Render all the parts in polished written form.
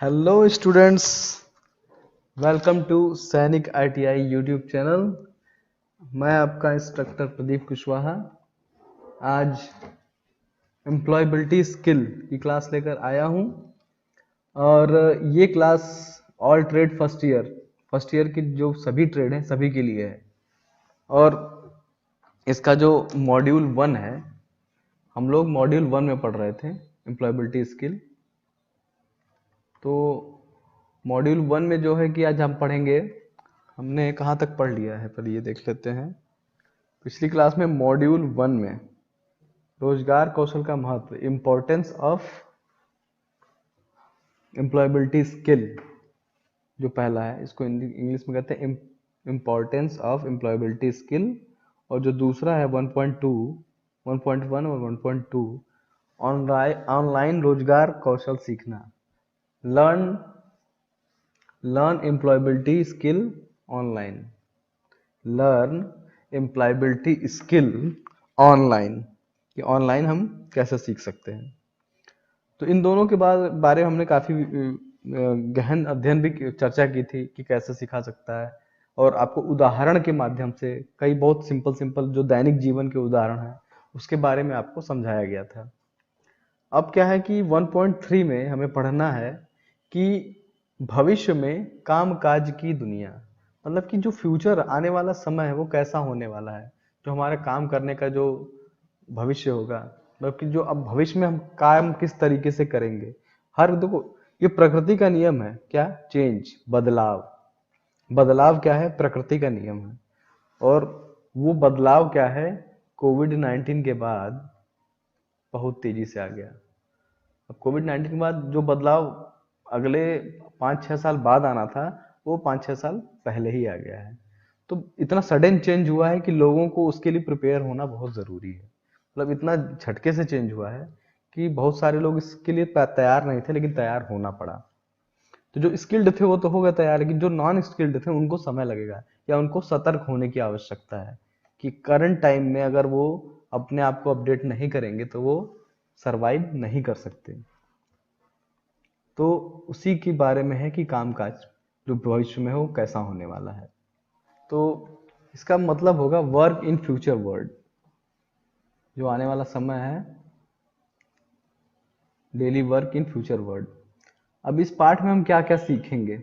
Hello students, welcome to सैनिक ITI YouTube channel. मैं आपका इंस्ट्रक्टर प्रदीप कुशवाहा आज एम्प्लॉयबिलिटी स्किल की क्लास लेकर आया हूं। और ये class all trade first year की जो सभी ट्रेड हैं सभी के लिए है। और इसका जो मॉड्यूल 1 है, हम लोग मॉड्यूल 1 में पढ़ रहे थे एम्प्लॉयबिलिटी स्किल। तो मॉड्यूल 1 में जो है कि आज हम पढ़ेंगे, हमने कहाँ तक पढ़ लिया है पर ये देख लेते हैं। पिछली क्लास में मॉड्यूल 1 में रोजगार कौशल का महत्व, इम्पोर्टेंस ऑफ एम्प्लॉयबिलिटी स्किल, जो पहला है इसको इंग्लिश में कहते हैं इम्पोर्टेंस ऑफ एम्प्लॉयबिलिटी स्किल। और जो दूसरा है 1.2, 1.1 और 1.2 ऑनलाइन रोजगार कौशल सीखना, learn employability skill online, learn employability skill online, कि ऑनलाइन हम कैसे सीख सकते हैं। तो इन दोनों के बारे में हमने काफ़ी गहन अध्ययन भी चर्चा की थी कि कैसे सिखा सकता है। और आपको उदाहरण के माध्यम से कई बहुत सिंपल जो दैनिक जीवन के उदाहरण हैं उसके बारे में आपको समझाया गया था। अब क्या है कि 1.3 में हमें पढ़ना है कि भविष्य में कामकाज की दुनिया, मतलब कि जो फ्यूचर आने वाला समय है वो कैसा होने वाला है, जो हमारे काम करने का जो भविष्य होगा, मतलब कि जो अब भविष्य में हम काम किस तरीके से करेंगे। हर देखो, ये प्रकृति का नियम है, क्या चेंज, बदलाव क्या है, प्रकृति का नियम है। और वो बदलाव क्या है, कोविड-19 के बाद बहुत तेजी से आ गया। अब कोविड-19 के बाद जो बदलाव अगले 5-6 साल बाद आना था वो 5-6 साल पहले ही आ गया है। तो इतना सडन चेंज हुआ है कि लोगों को उसके लिए प्रिपेयर होना बहुत ज़रूरी है। मतलब इतना झटके से चेंज हुआ है कि बहुत सारे लोग इसके लिए तैयार नहीं थे, लेकिन तैयार होना पड़ा। तो जो स्किल्ड थे वो तो हो गए तैयार, लेकिन जो नॉन स्किल्ड थे उनको समय लगेगा, या उनको सतर्क होने की आवश्यकता है कि करंट टाइम में अगर वो अपने आप को अपडेट नहीं करेंगे तो वो सरवाइव नहीं कर सकते। तो उसी के बारे में है कि कामकाज जो भविष्य में हो कैसा होने वाला है। तो इसका मतलब होगा वर्क इन फ्यूचर वर्ल्ड, जो आने वाला समय है, daily work in future world. अब इस पाठ में हम क्या क्या सीखेंगे।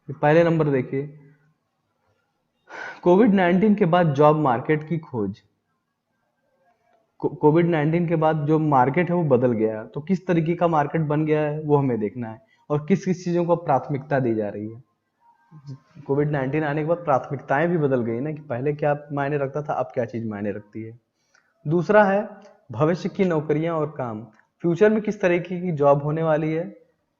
पहले नंबर देखिए, कोविड-19 के बाद जॉब मार्केट की खोज। कोविड-19 के बाद जो मार्केट है वो बदल गया, तो किस तरीके का मार्केट बन गया है वो हमें देखना है, और किस किस चीज़ों को प्राथमिकता दी जा रही है। कोविड-19 आने के बाद प्राथमिकताएं भी बदल गई ना, कि पहले क्या मायने रखता था, अब क्या चीज़ मायने रखती है। दूसरा है भविष्य की नौकरियां और काम, फ्यूचर में किस तरीके की जॉब होने वाली है,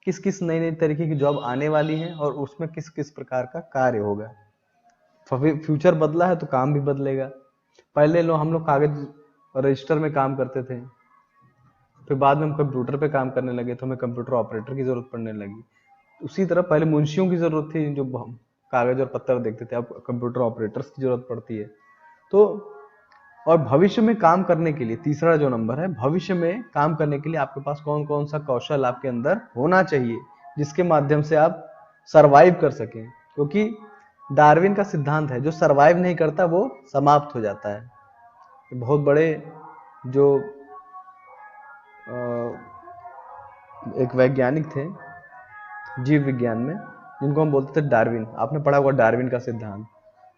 किस किस नई नई तरीके की जॉब आने वाली है, और उसमें किस किस प्रकार का कार्य होगा। फ्यूचर बदला है तो काम भी बदलेगा। पहले हम लोग कागज रजिस्टर में काम करते थे, फिर बाद में हम कंप्यूटर पे काम करने लगे तो हमें कंप्यूटर ऑपरेटर की जरूरत पड़ने लगी। उसी तरह पहले मुंशियों की जरूरत थी जो कागज और पत्थर देखते थे, अब कंप्यूटर ऑपरेटर्स की जरूरत पड़ती है। तो और भविष्य में काम करने के लिए, तीसरा जो नंबर है, भविष्य में काम करने के लिए आपके पास कौन कौन सा कौशल आपके अंदर होना चाहिए जिसके माध्यम से आप सरवाइव कर सकें। क्योंकि डार्विन का सिद्धांत है, जो सरवाइव नहीं करता वो समाप्त हो जाता है। बहुत बड़े जो एक वैज्ञानिक थे जीव विज्ञान में, जिनको हम बोलते थे डार्विन, आपने पढ़ा होगा डार्विन का सिद्धांत।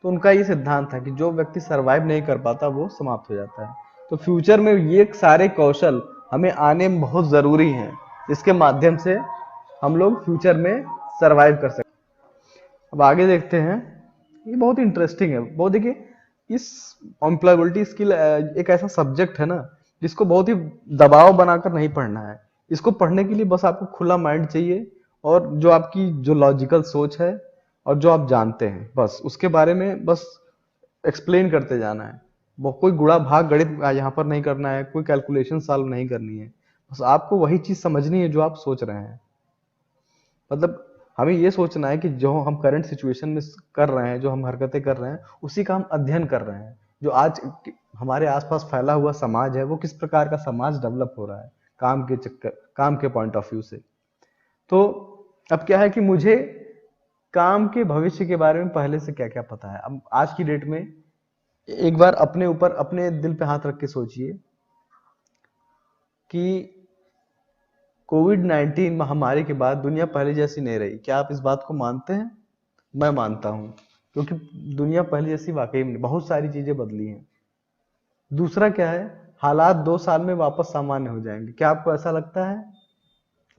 तो उनका ये सिद्धांत था कि जो व्यक्ति सरवाइव नहीं कर पाता वो समाप्त हो जाता है। तो फ्यूचर में ये सारे कौशल हमें आने में बहुत जरूरी हैं, इसके माध्यम से हम लोग फ्यूचर में सरवाइव कर सकते हैं। अब आगे देखते हैं, ये बहुत इंटरेस्टिंग है। बहुत देखिए, इस एम्प्लॉयबिलिटी स्किल एक ऐसा सब्जेक्ट है ना जिसको बहुत ही दबाव बनाकर नहीं पढ़ना है। इसको पढ़ने के लिए बस आपको खुला माइंड चाहिए, और जो आपकी जो लॉजिकल सोच है और जो आप जानते हैं, बस उसके बारे में बस एक्सप्लेन करते जाना है। वो कोई गुणा भाग गणित यहाँ पर नहीं करना है, कोई कैलकुलेशन सॉल्व नहीं करनी है। बस आपको वही चीज समझनी है जो आप सोच रहे हैं। मतलब हमें ये सोचना है कि जो हम करंट सिचुएशन में कर रहे हैं, जो हम हरकतें कर रहे हैं, उसी का हम अध्ययन कर रहे हैं। जो आज हमारे आसपास फैला हुआ समाज है वो किस प्रकार का समाज डेवलप हो रहा है काम के पॉइंट ऑफ व्यू से। तो अब क्या है कि मुझे काम के भविष्य के बारे में पहले से क्या क्या पता है। अब आज की डेट में एक बार अपने ऊपर, अपने दिल पे हाथ रख के सोचिए कि कोविड 19 महामारी के बाद दुनिया पहले जैसी नहीं रही। क्या आप इस बात को मानते हैं? मैं मानता हूं, क्योंकि दुनिया पहले जैसी वाकई में नहीं, बहुत सारी चीजें बदली हैं। दूसरा क्या है, हालात 2 साल में वापस सामान्य हो जाएंगे। क्या आपको ऐसा लगता है?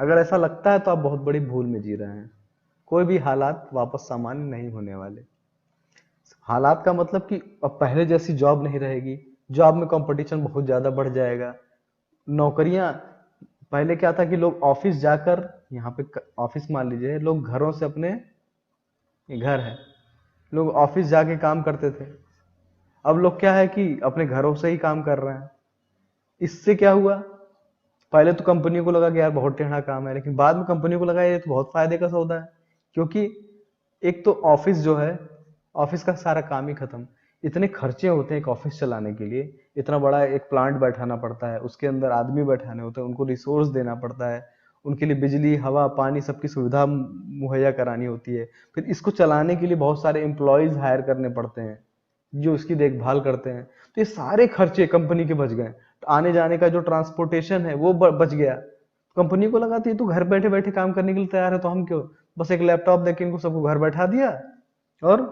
अगर ऐसा लगता है तो आप बहुत बड़ी भूल में जी रहे हैं। कोई भी हालात वापस सामान्य नहीं होने वाले। हालात का मतलब कि अब पहले जैसी जॉब नहीं रहेगी, जॉब में कंपटीशन बहुत ज्यादा बढ़ जाएगा। नौकरियां, पहले क्या था कि लोग ऑफिस जाकर, यहाँ पे ऑफिस मान लीजिए, लोग घरों से अपने, ये घर है, लोग ऑफिस जाके काम करते थे। अब लोग क्या है कि अपने घरों से ही काम कर रहे हैं। इससे क्या हुआ, पहले तो कंपनियों को लगा कि यार बहुत टेढ़ा काम है, लेकिन बाद में कंपनियों को लगा ये तो बहुत फायदे का सौदा है। क्योंकि एक तो ऑफिस जो है, ऑफिस का सारा काम ही खत्म। इतने खर्चे होते हैं एक ऑफिस चलाने के लिए, इतना बड़ा एक प्लांट बैठाना पड़ता है, उसके अंदर आदमी बैठाने होते हैं, उनको रिसोर्स देना पड़ता है, उनके लिए बिजली हवा पानी सबकी सुविधा मुहैया करानी होती है। फिर इसको चलाने के लिए बहुत सारे एम्प्लॉयज हायर करने पड़ते हैं जो इसकी देखभाल करते हैं। तो ये सारे खर्चे कंपनी के बच गए। तो आने जाने का जो ट्रांसपोर्टेशन है वो बच गया। कंपनी को लगा था ये तो घर बैठे बैठे काम करने के लिए तैयार है, तो हम क्यों, बस एक लैपटॉप देके इनको सबको घर बैठा दिया, और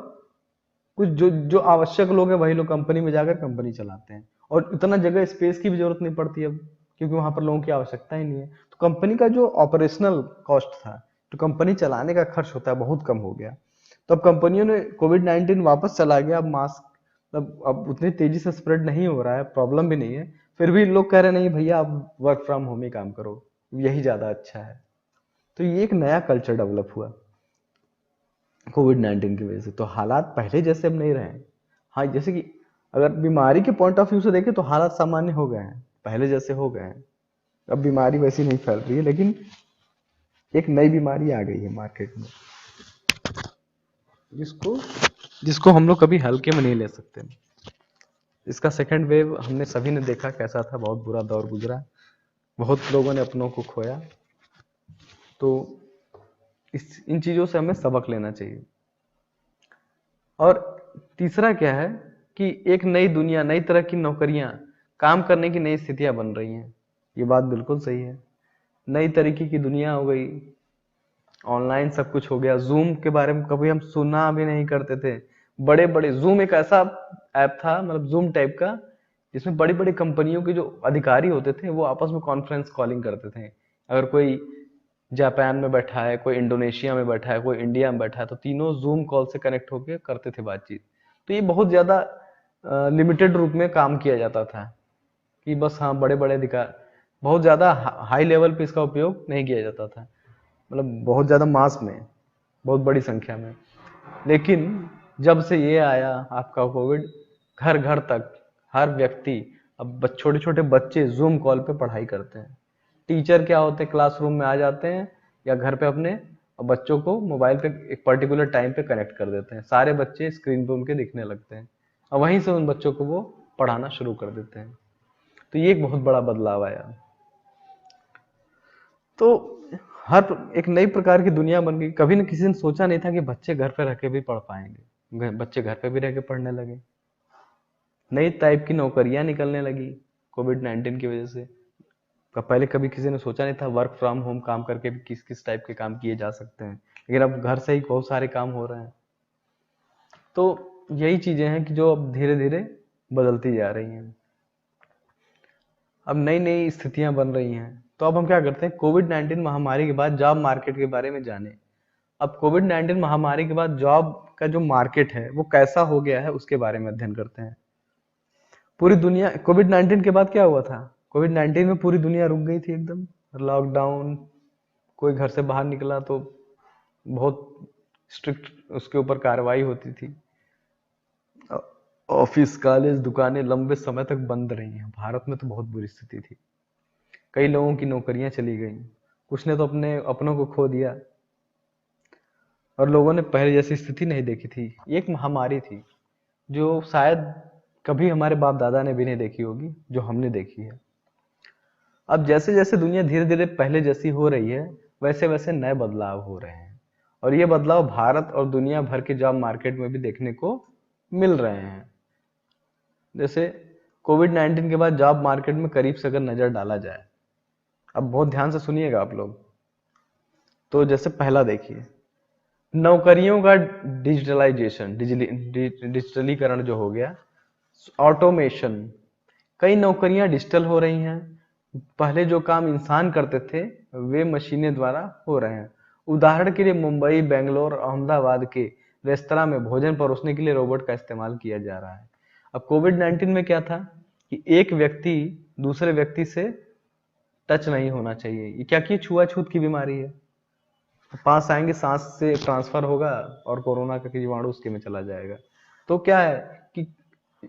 कुछ जो जो आवश्यक लोग हैं वही लोग कंपनी में जाकर कंपनी चलाते हैं, और इतना जगह स्पेस की भी जरूरत नहीं पड़ती अब, क्योंकि वहां पर लोगों की आवश्यकता ही नहीं है। तो कंपनी का जो ऑपरेशनल कॉस्ट था, तो कंपनी चलाने का खर्च होता है, बहुत कम हो गया। तो अब कंपनियों ने, कोविड 19 वापस चला गया, अब मास्क अब उतनी तेजी से स्प्रेड नहीं हो रहा है, प्रॉब्लम भी नहीं है, फिर भी लोग कह रहे नहीं भैया आप वर्क फ्रॉम होम ही काम करो, यही ज्यादा अच्छा है। तो ये एक नया कल्चर डेवलप हुआ कोविड 19 की वजह से। तो हालात पहले जैसे अब नहीं रहे। हाँ, जैसे कि अगर बीमारी के पॉइंट ऑफ व्यू से देखें तो हालात सामान्य हो गए हैं, पहले जैसे हो गए हैं। अब बीमारी वैसी नहीं फैल रही है, लेकिन एक नई बीमारी आ गई है मार्केट में, जिसको जिसको हम लोग कभी हल्के में नहीं ले सकते। इसका सेकंड वेव हमने सभी ने देखा कैसा था, बहुत बुरा दौर गुजरा, बहुत लोगों ने अपनों को खोया। तो इन चीजों से हमें सबक लेना चाहिए। और तीसरा क्या है कि एक नई दुनिया, नई तरह की नौकरियां, काम करने की नई स्थितियां बन रही हैं। ये बात बिल्कुल सही है, नई तरीके की दुनिया हो गई, ऑनलाइन सब कुछ हो गया। जूम के बारे में कभी हम सुना भी नहीं करते थे। बड़े बड़े जूम एक ऐसा ऐप था, मतलब जूम टाइप का, जिसमें बड़ी बड़ी कंपनियों के जो अधिकारी होते थे वो आपस में कॉन्फ्रेंस कॉलिंग करते थे। अगर कोई जापान में बैठा है, कोई इंडोनेशिया में बैठा है, कोई इंडिया में बैठा है, तो तीनों जूम कॉल से कनेक्ट होकर करते थे बातचीत। तो ये बहुत ज्यादा लिमिटेड रूप में काम किया जाता था, कि बस हाँ बड़े बड़े अधिकार, बहुत ज्यादा हाई लेवल पे इसका उपयोग नहीं किया जाता था, मतलब बहुत ज्यादा मास में, बहुत बड़ी संख्या में। लेकिन जब से ये आया आपका कोविड, घर घर तक हर व्यक्ति, अब छोटे छोटे बच्चे जूम कॉल पे पढ़ाई करते हैं। टीचर क्या होते हैं, क्लासरूम में आ जाते हैं या घर पे अपने, और बच्चों को मोबाइल पे एक पर्टिकुलर टाइम पे कनेक्ट कर देते हैं, सारे बच्चे स्क्रीन पे उनके दिखने लगते हैं, और वहीं से उन बच्चों को वो पढ़ाना शुरू कर देते हैं। तो ये एक बहुत बड़ा बदलाव आया। तो हर एक नई प्रकार की दुनिया बन गई। कभी न किसी ने सोचा नहीं था कि बच्चे घर पे रह के भी पढ़ पाएंगे, बच्चे घर पे भी रह के पढ़ने लगे। नई टाइप की नौकरियां निकलने लगी कोविड 19 की वजह से। पहले कभी किसी ने सोचा नहीं था वर्क फ्रॉम होम काम करके भी किस किस टाइप के काम किए जा सकते हैं, लेकिन अब घर से ही बहुत सारे काम हो रहे हैं। तो यही चीजें हैं कि जो अब धीरे धीरे बदलती जा रही हैं, अब नई नई स्थितियां बन रही हैं। तो अब हम क्या करते हैं, कोविड 19 महामारी के बाद जॉब मार्केट के बारे में जाने। अब कोविड 19 महामारी के बाद जॉब का जो मार्केट है वो कैसा हो गया है उसके बारे में अध्ययन करते हैं। पूरी दुनिया, कोविड 19 के बाद क्या हुआ था, कोविड 19 में पूरी दुनिया रुक गई थी एकदम, लॉकडाउन, कोई घर से बाहर निकला तो बहुत स्ट्रिक्ट उसके ऊपर कार्रवाई होती थी। ऑफिस कॉलेज दुकानें लंबे समय तक बंद रही हैं। भारत में तो बहुत बुरी स्थिति थी, कई लोगों की नौकरियां चली गई, कुछ ने तो अपने अपनों को खो दिया, और लोगों ने पहले जैसी स्थिति नहीं देखी थी। एक महामारी थी जो शायद कभी हमारे बाप दादा ने भी नहीं देखी होगी, जो हमने देखी है। अब जैसे जैसे दुनिया धीरे धीरे पहले जैसी हो रही है, वैसे वैसे नए बदलाव हो रहे हैं, और ये बदलाव भारत और दुनिया भर के जॉब मार्केट में भी देखने को मिल रहे हैं। जैसे कोविड-19 के बाद जॉब मार्केट में करीब से अगर नजर डाला जाए, अब बहुत ध्यान से सुनिएगा आप लोग, तो जैसे पहला देखिए, नौकरियों का डिजिटलाइजेशन, डिजिटलीकरण जो हो गया, ऑटोमेशन, कई नौकरियां डिजिटल हो रही हैं। पहले जो काम इंसान करते थे वे मशीनें द्वारा हो रहे हैं। उदाहरण के लिए मुंबई, बेंगलोर, अहमदाबाद के रेस्तरां में भोजन परोसने के लिए रोबोट का इस्तेमाल किया जा रहा है। अब कोविड-19 में क्या था कि एक व्यक्ति दूसरे व्यक्ति से टच नहीं होना चाहिए। ये क्या की छुआछूत की बीमारी है, पास आएंगे, सांस से ट्रांसफर होगा और कोरोना का जीवाणु उसके में चला जाएगा। तो क्या है कि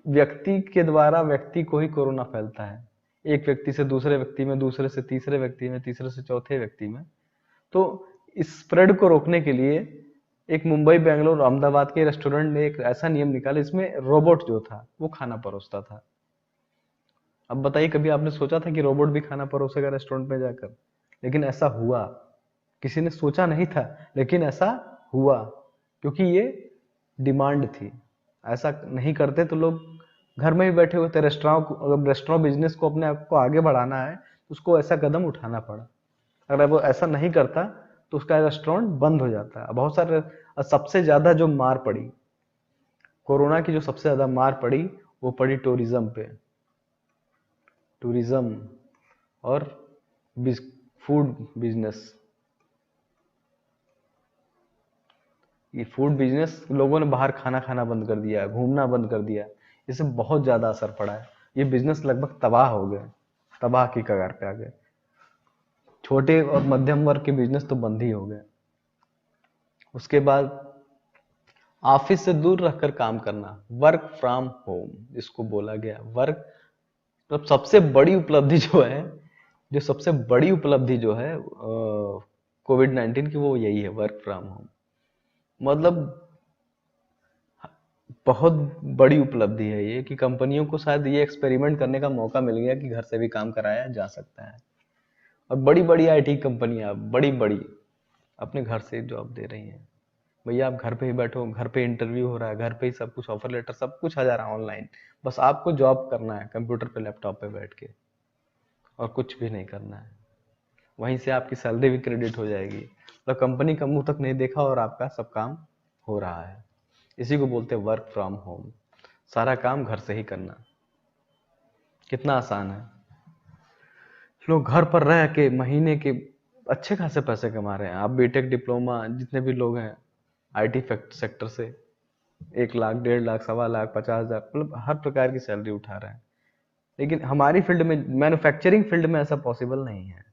व्यक्ति के द्वारा व्यक्ति को ही कोरोना फैलता है, एक व्यक्ति से दूसरे व्यक्ति में, दूसरे से तीसरे व्यक्ति में, तीसरे से चौथे व्यक्ति में। तो इस स्प्रेड को रोकने के लिए एक मुंबई, बेंगलोर, अहमदाबाद के रेस्टोरेंट ने एक ऐसा नियम निकाला, इसमें रोबोट जो था वो खाना परोसता था। अब बताइए, कभी आपने सोचा था कि रोबोट भी खाना परोसेगा रेस्टोरेंट में जाकर? लेकिन ऐसा हुआ, किसी ने सोचा नहीं था, लेकिन ऐसा हुआ, क्योंकि ये डिमांड थी। ऐसा नहीं करते तो लोग घर में ही बैठे हुए थे। रेस्टोरेंट को, अगर रेस्टोरेंट बिजनेस को अपने आप को आगे बढ़ाना है तो उसको ऐसा कदम उठाना पड़ा। अगर वो ऐसा नहीं करता तो उसका रेस्टोरेंट बंद हो जाता है। बहुत सारे, सबसे ज्यादा जो मार पड़ी कोरोना की, जो सबसे ज्यादा मार पड़ी वो पड़ी टूरिज्म पे। टूरिज्म और फूड बिजनेस, ये फूड बिजनेस, लोगों ने बाहर खाना खाना बंद कर दिया, घूमना बंद कर दिया, इससे बहुत ज्यादा असर पड़ा है। ये बिजनेस लगभग तबाह हो गए, तबाह की कगार पे आ गए। छोटे और मध्यम वर्ग के बिजनेस तो बंद ही हो गए। उसके बाद ऑफिस से दूर रहकर काम करना, वर्क फ्रॉम होम जिसको बोला गया। वर्क, तो सबसे बड़ी उपलब्धि जो है, जो सबसे बड़ी उपलब्धि जो है कोविड-19 की, वो यही है, वर्क फ्रॉम होम। मतलब बहुत बड़ी उपलब्धि है ये, कि कंपनियों को शायद ये एक्सपेरिमेंट करने का मौका मिल गया कि घर से भी काम कराया जा सकता है। और बड़ी बड़ी आईटी कंपनियां, बड़ी बड़ी, अपने घर से जॉब दे रही हैं। भैया आप घर पे ही बैठो, घर पे इंटरव्यू हो रहा है, घर पे ही सब कुछ, ऑफर लेटर सब कुछ आ जा रहा है ऑनलाइन। बस आपको जॉब करना है कंप्यूटर पे, लैपटॉप पे बैठ के, और कुछ भी नहीं करना है। वहीं से आपकी सैलरी भी क्रेडिट हो जाएगी। तो कंपनी का मुंह तक नहीं देखा और आपका सब काम हो रहा है। इसी को बोलते हैं वर्क फ्रॉम होम। सारा काम घर से ही करना, कितना आसान है। लोग घर पर रह के महीने के अच्छे खासे पैसे कमा रहे हैं। आप बीटेक, डिप्लोमा, जितने भी लोग हैं आईटी सेक्टर से, 1 लाख, 1.5 लाख, 1.25 लाख, 50,000, मतलब हर प्रकार की सैलरी उठा रहे हैं। लेकिन हमारी फील्ड में, मैन्युफैक्चरिंग फील्ड में ऐसा पॉसिबल नहीं है।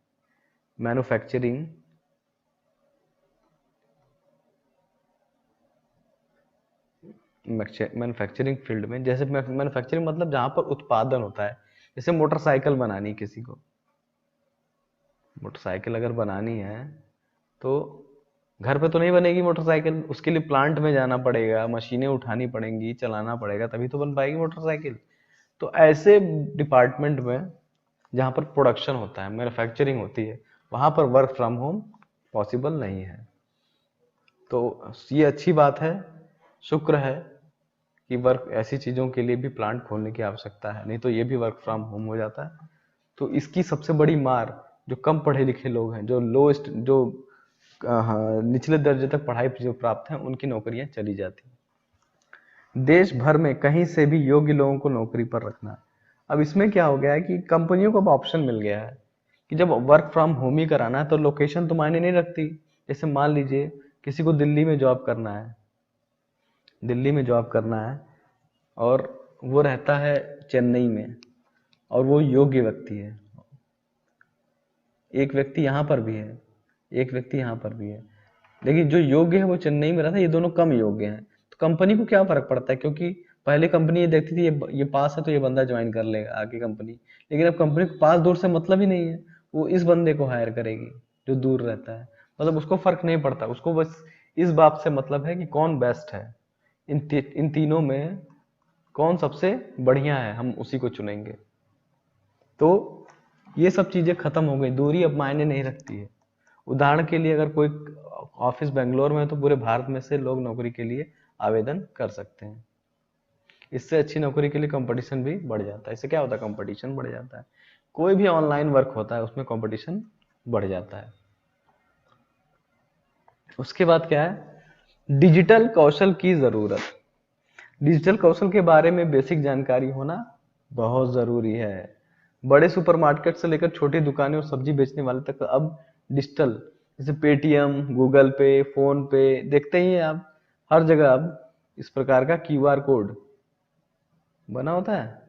मैन्युफैक्चरिंग मैन्युफैक्चरिंग फील्ड में, जैसे मैन्युफैक्चरिंग मतलब जहां पर उत्पादन होता है। जैसे मोटरसाइकिल बनानी है किसी को, मोटरसाइकिल अगर बनानी है तो घर पे तो नहीं बनेगी मोटरसाइकिल, उसके लिए प्लांट में जाना पड़ेगा, मशीनें उठानी पड़ेंगी, चलाना पड़ेगा, तभी तो बन पाएगी मोटरसाइकिल। तो ऐसे डिपार्टमेंट में जहाँ पर प्रोडक्शन होता है, मैन्युफैक्चरिंग होती है, वहां पर वर्क फ्रॉम होम पॉसिबल नहीं है। तो ये अच्छी बात है, शुक्र है कि वर्क, ऐसी चीजों के लिए भी प्लांट खोलने की आवश्यकता है, नहीं तो ये भी वर्क फ्रॉम होम हो जाता है। तो इसकी सबसे बड़ी मार जो कम पढ़े लिखे लोग हैं, जो लोएस्ट, जो हाँ, निचले दर्जे तक पढ़ाई जो प्राप्त है, उनकी नौकरियां चली जाती हैं। देश भर में कहीं से भी योग्य लोगों को नौकरी पर रखना। अब इसमें क्या हो गया है कि कंपनियों को अब ऑप्शन मिल गया है कि जब वर्क फ्रॉम होम ही कराना है तो लोकेशन तो मायने नहीं रखती। जैसे मान लीजिए किसी को दिल्ली में जॉब करना है, दिल्ली में जॉब करना है, और वो रहता है चेन्नई में, और वो योग्य व्यक्ति है। एक व्यक्ति यहाँ पर भी है, एक व्यक्ति यहाँ पर भी है, लेकिन जो योग्य है वो चेन्नई में रहता है, ये दोनों कम योग्य हैं। तो कंपनी को क्या फर्क पड़ता है, क्योंकि पहले कंपनी ये देखती थी ये पास है तो ये बंदा ज्वाइन कर लेगा आगे कंपनी। लेकिन अब कंपनी को पास दूर से मतलब ही नहीं है, वो इस बंदे को हायर करेगी जो दूर रहता है। मतलब उसको फर्क नहीं पड़ता, उसको बस इस बात से मतलब है कि कौन बेस्ट है, इन तीनों में कौन सबसे बढ़िया है, हम उसी को चुनेंगे। तो ये सब चीजें खत्म हो गई, दूरी अब मायने नहीं रखती है। उदाहरण के लिए अगर कोई ऑफिस बेंगलोर में है तो पूरे भारत में से लोग नौकरी के लिए आवेदन कर सकते हैं। इससे अच्छी नौकरी के लिए कंपटीशन भी बढ़ जाता है। इससे क्या होता है, कंपटीशन बढ़ जाता है। कोई भी ऑनलाइन वर्क होता है उसमें कंपटीशन बढ़ जाता है। उसके बाद क्या है, डिजिटल कौशल की जरूरत। डिजिटल कौशल के बारे में बेसिक जानकारी होना बहुत जरूरी है। बड़े सुपरमार्केट से लेकर छोटी दुकानें और सब्जी बेचने वाले तक अब डिजिटल, जैसे पेटीएम, गूगल पे, फोन पे, देखते ही हैं आप हर जगह अब इस प्रकार का क्यूआर कोड बना होता है।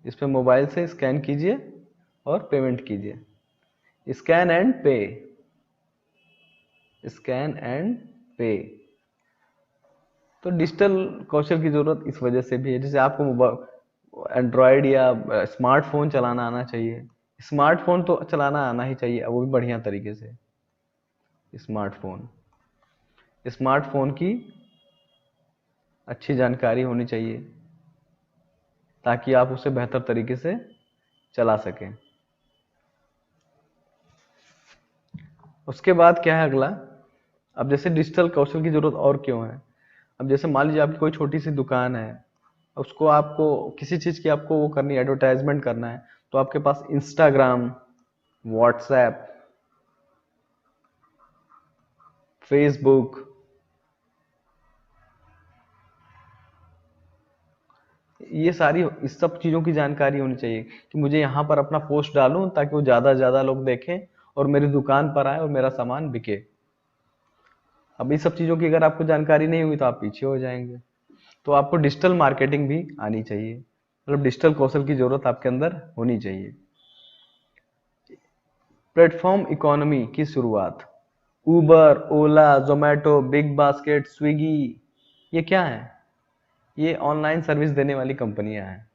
इस पे मोबाइल से स्कैन कीजिए और पेमेंट कीजिए। स्कैन एंड पे, स्कैन एंड पे। तो डिजिटल कौशल की जरूरत इस वजह से भी है, जैसे आपको एंड्रॉयड या स्मार्टफोन चलाना आना चाहिए। स्मार्टफोन तो चलाना आना ही चाहिए, वो भी बढ़िया तरीके से। स्मार्टफोन स्मार्टफोन की अच्छी जानकारी होनी चाहिए ताकि आप उसे बेहतर तरीके से चला सकें। उसके बाद क्या है अगला, अब जैसे डिजिटल कौशल की जरूरत और क्यों है। अब जैसे मान लीजिए आपकी कोई छोटी सी दुकान है, उसको आपको किसी चीज की आपको वो करनी है, एडवर्टाइजमेंट करना है, तो आपके पास इंस्टाग्राम, व्हाट्सएप, फेसबुक, ये सारी इस सब चीजों की जानकारी होनी चाहिए कि मुझे यहाँ पर अपना पोस्ट डालूं ताकि वो ज्यादा से ज्यादा लोग देखें और मेरी दुकान पर आए और मेरा सामान बिके। अब इस सब चीजों की अगर आपको जानकारी नहीं हुई तो आप पीछे हो जाएंगे। तो आपको डिजिटल मार्केटिंग भी आनी चाहिए, मतलब डिजिटल कौशल की जरूरत आपके अंदर होनी चाहिए। प्लेटफॉर्म इकोनॉमी की शुरुआत, उबर, ओला, जोमेटो, बिग बास्केट, स्विगी, ये क्या है, ये ऑनलाइन सर्विस देने वाली कंपनियां हैं।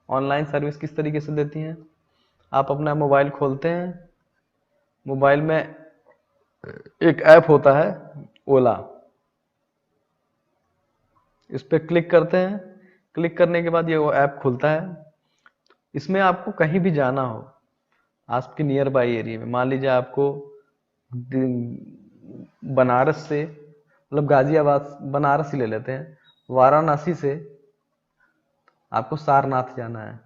ऑनलाइन सर्विस किस तरीके से देती हैं, आप अपना मोबाइल खोलते हैं, मोबाइल में एक ऐप होता है ओला, इस पर क्लिक करते हैं। क्लिक करने के बाद ये वो ऐप खुलता है। इसमें आपको कहीं भी जाना हो, आपके नियर बाई एरिया में, मान लीजिए आपको बनारस से, मतलब गाजियाबाद, बनारस ही ले लेते हैं, वाराणसी से आपको सारनाथ जाना है,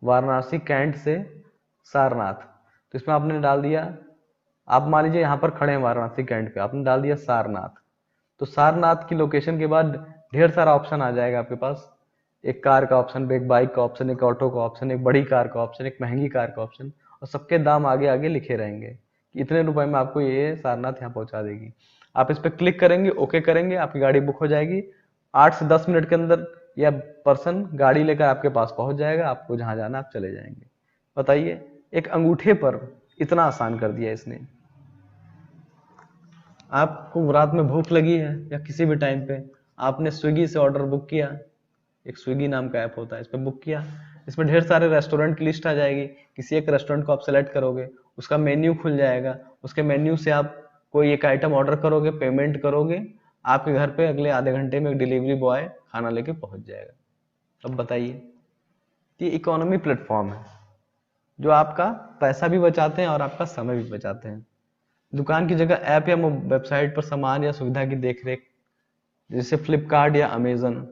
वाराणसी कैंट से सारनाथ। तो इसमें आपने डाल दिया, आप मान लीजिए यहाँ पर खड़े हैं वाराणसी कैंट पे, आपने डाल दिया सारनाथ। तो सारनाथ की लोकेशन के बाद ढेर सारा ऑप्शन आ जाएगा आपके पास। एक कार का ऑप्शन, एक बाइक का ऑप्शन, एक ऑटो का ऑप्शन, एक बड़ी कार का ऑप्शन, एक महंगी कार का ऑप्शन, और सबके दाम आगे आगे लिखे रहेंगे कि इतने रुपए में आपको ये सारनाथ यहाँ पहुंचा देगी। आप इस पर क्लिक करेंगे, ओके करेंगे, आपकी गाड़ी बुक हो जाएगी। 8 से 10 मिनट के अंदर यह पर्सन गाड़ी लेकर आपके पास पहुंच जाएगा, आपको जहां जाना आप चले जाएंगे। बताइए, एक अंगूठे पर इतना आसान कर दिया इसने। आपको रात में भूख लगी है या किसी भी टाइम पे, आपने स्विगी से ऑर्डर बुक किया, एक स्विगी नाम का ऐप होता है, इस पर बुक किया। इसमें ढेर सारे रेस्टोरेंट की लिस्ट आ जाएगी, किसी एक रेस्टोरेंट को आप सेलेक्ट करोगे, उसका मेन्यू खुल जाएगा, उसके मेन्यू से आप कोई एक आइटम ऑर्डर करोगे, पेमेंट करोगे, आपके घर पे अगले आधे घंटे में एक डिलीवरी बॉय खाना लेके पहुंच जाएगा। अब बताइए, ये इकोनॉमी प्लेटफॉर्म है जो आपका पैसा भी बचाते हैं और आपका समय भी बचाते हैं। दुकान की जगह ऐप या वेबसाइट पर सामान या सुविधा की देखरेख, जैसे फ्लिपकार्ट या अमेजन।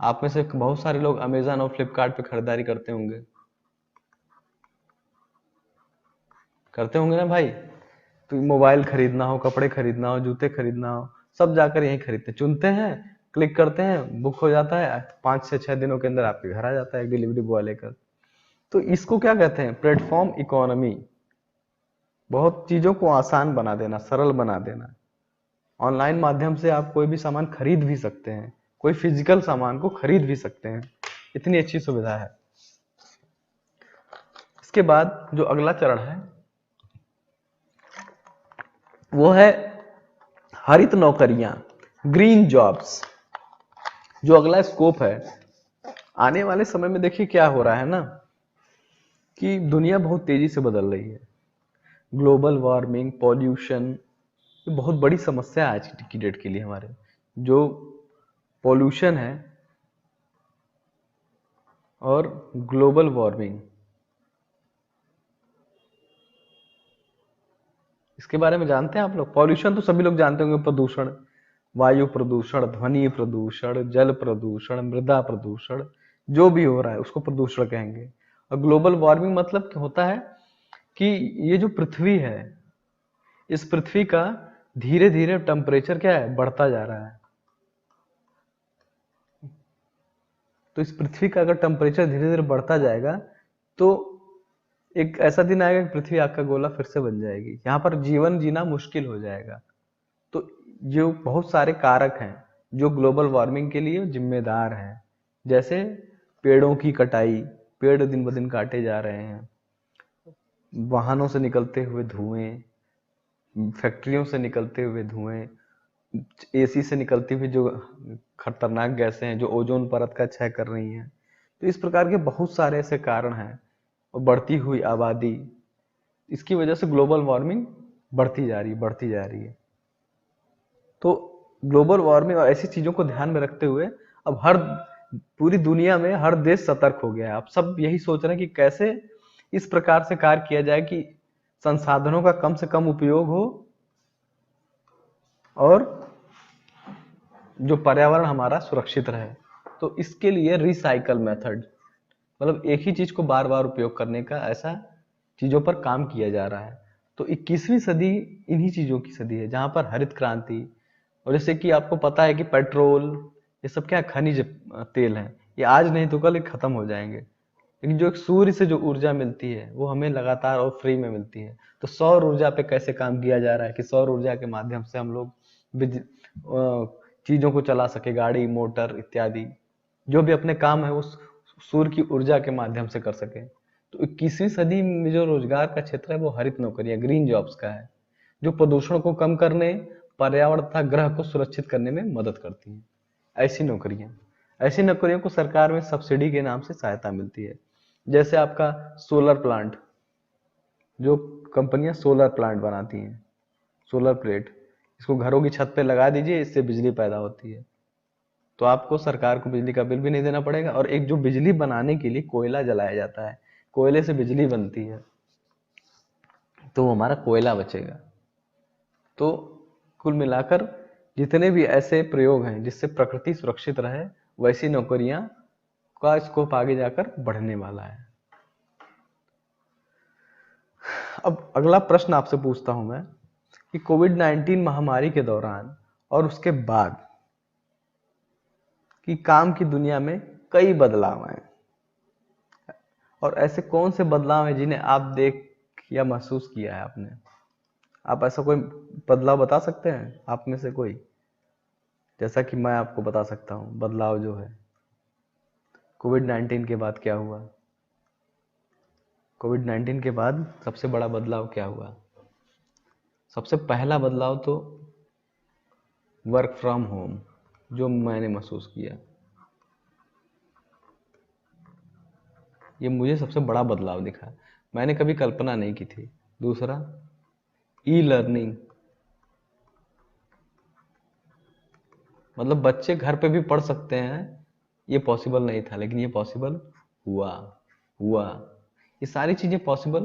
आप में से बहुत सारे लोग अमेजन और फ्लिपकार्ट पे खरीदारी करते होंगे ना भाई। तो मोबाइल खरीदना हो, कपड़े खरीदना हो, जूते खरीदना हो, सब जाकर यहीं खरीदते, चुनते हैं, क्लिक करते हैं, बुक हो जाता है, 5 से 6 दिनों के अंदर आपके घर आ जाता है डिलीवरी बॉय लेकर। तो इसको क्या कहते हैं, प्लेटफॉर्म इकोनॉमी। बहुत चीजों को आसान बना देना, सरल बना देना। ऑनलाइन माध्यम से आप कोई भी सामान खरीद भी सकते हैं, कोई फिजिकल सामान को खरीद भी सकते हैं, इतनी अच्छी सुविधा है। इसके बाद जो अगला चरण है वो है हरित नौकरियां, ग्रीन जॉब्स। जो अगला स्कोप है आने वाले समय में, देखिए क्या हो रहा है ना कि दुनिया बहुत तेजी से बदल रही है। ग्लोबल वार्मिंग, पॉल्यूशन, ये बहुत बड़ी समस्या है आज की डेट के लिए हमारे। जो पॉल्यूशन है और ग्लोबल वार्मिंग, इसके बारे में जानते हैं आप लोग? पॉल्यूशन तो सभी लोग जानते होंगे, प्रदूषण, वायु प्रदूषण, ध्वनि प्रदूषण, जल प्रदूषण, मृदा प्रदूषण, जो भी हो रहा है उसको प्रदूषण कहेंगे। और ग्लोबल वार्मिंग मतलब क्या होता है कि ये जो पृथ्वी है, इस पृथ्वी का धीरे धीरे टेम्परेचर क्या है, बढ़ता जा रहा है। तो इस पृथ्वी का अगर टेम्परेचर धीरे धीरे बढ़ता जाएगा तो एक ऐसा दिन आएगा कि पृथ्वी आग का गोला फिर से बन जाएगी, यहाँ पर जीवन जीना मुश्किल हो जाएगा। तो जो बहुत सारे कारक हैं जो ग्लोबल वार्मिंग के लिए जिम्मेदार हैं, जैसे पेड़ों की कटाई, पेड़ दिन ब दिन काटे जा रहे हैं, वाहनों से निकलते हुए धुएं, फैक्ट्रियों से निकलते हुए धुएं, एसी से निकलती हुई जो खतरनाक गैसें हैं जो ओजोन परत का क्षय कर रही हैं। तो इस प्रकार के बहुत सारे ऐसे कारण हैं, और बढ़ती हुई आबादी, इसकी वजह से ग्लोबल वार्मिंग बढ़ती जा रही है। तो ग्लोबल वार्मिंग और ऐसी चीजों को ध्यान में रखते हुए अब पूरी दुनिया में हर देश सतर्क हो गया है। अब सब यही सोच रहे हैं कि कैसे इस प्रकार से कार्य किया जाए कि संसाधनों का कम से कम उपयोग हो और जो पर्यावरण हमारा सुरक्षित रहे। तो इसके लिए रिसाइकल मेथड, मतलब एक ही चीज को बार बार उपयोग करने का, ऐसा चीजों पर काम किया जा रहा है। तो 21वीं सदी इन्हीं चीजों की सदी है, जहां पर हरित क्रांति, और जैसे कि आपको पता है कि पेट्रोल, ये सब क्या खनिज तेल है, ये आज नहीं तो कल खत्म हो जाएंगे। लेकिन जो एक सूर्य से जो ऊर्जा मिलती है वो हमें लगातार और फ्री में मिलती है। तो सौर ऊर्जा पे कैसे काम किया जा रहा है कि सौर ऊर्जा के माध्यम से हम लोग चीजों को चला सके, गाड़ी मोटर इत्यादि, जो भी अपने काम है वो सूर्य की ऊर्जा के माध्यम से कर सके। तो 21वीं सदी में जो रोजगार का क्षेत्र है वो हरित नौकरियां, ग्रीन जॉब्स का है, जो प्रदूषण को कम करने, पर्यावरण तथा ग्रह को सुरक्षित करने में मदद करती हैं। ऐसी नौकरियों को सरकार में सब्सिडी के नाम से सहायता मिलती है। जैसे आपका सोलर प्लांट, जो कंपनियां सोलर प्लांट बनाती हैं, सोलर प्लेट, इसको घरों की छत पे लगा दीजिए, इससे बिजली पैदा होती है। तो आपको सरकार को बिजली का बिल भी नहीं देना पड़ेगा। और एक जो बिजली बनाने के लिए कोयला जलाया जाता है, कोयले से बिजली बनती है, तो हमारा कोयला बचेगा। तो कुल मिलाकर जितने भी ऐसे प्रयोग हैं जिससे प्रकृति सुरक्षित रहे, वैसी नौकरियां का स्कोप आगे जाकर बढ़ने वाला है। अब अगला प्रश्न आपसे पूछता हूं मैं कि कोविड-19 महामारी के दौरान और उसके बाद कि काम की दुनिया में कई बदलाव आए, और ऐसे कौन से बदलाव हैं जिन्हें आप देख या महसूस किया है आपने? आप ऐसा कोई बदलाव बता सकते हैं आप में से कोई? जैसा कि मैं आपको बता सकता हूं बदलाव जो है, कोविड-19 के बाद क्या हुआ। कोविड-19 के बाद सबसे बड़ा बदलाव क्या हुआ? सबसे पहला बदलाव तो वर्क फ्रॉम होम, जो मैंने महसूस किया, ये मुझे सबसे बड़ा बदलाव दिखा, मैंने कभी कल्पना नहीं की थी। दूसरा, ई लर्निंग, मतलब बच्चे घर पे भी पढ़ सकते हैं, ये पॉसिबल नहीं था लेकिन ये पॉसिबल हुआ। ये सारी चीजें पॉसिबल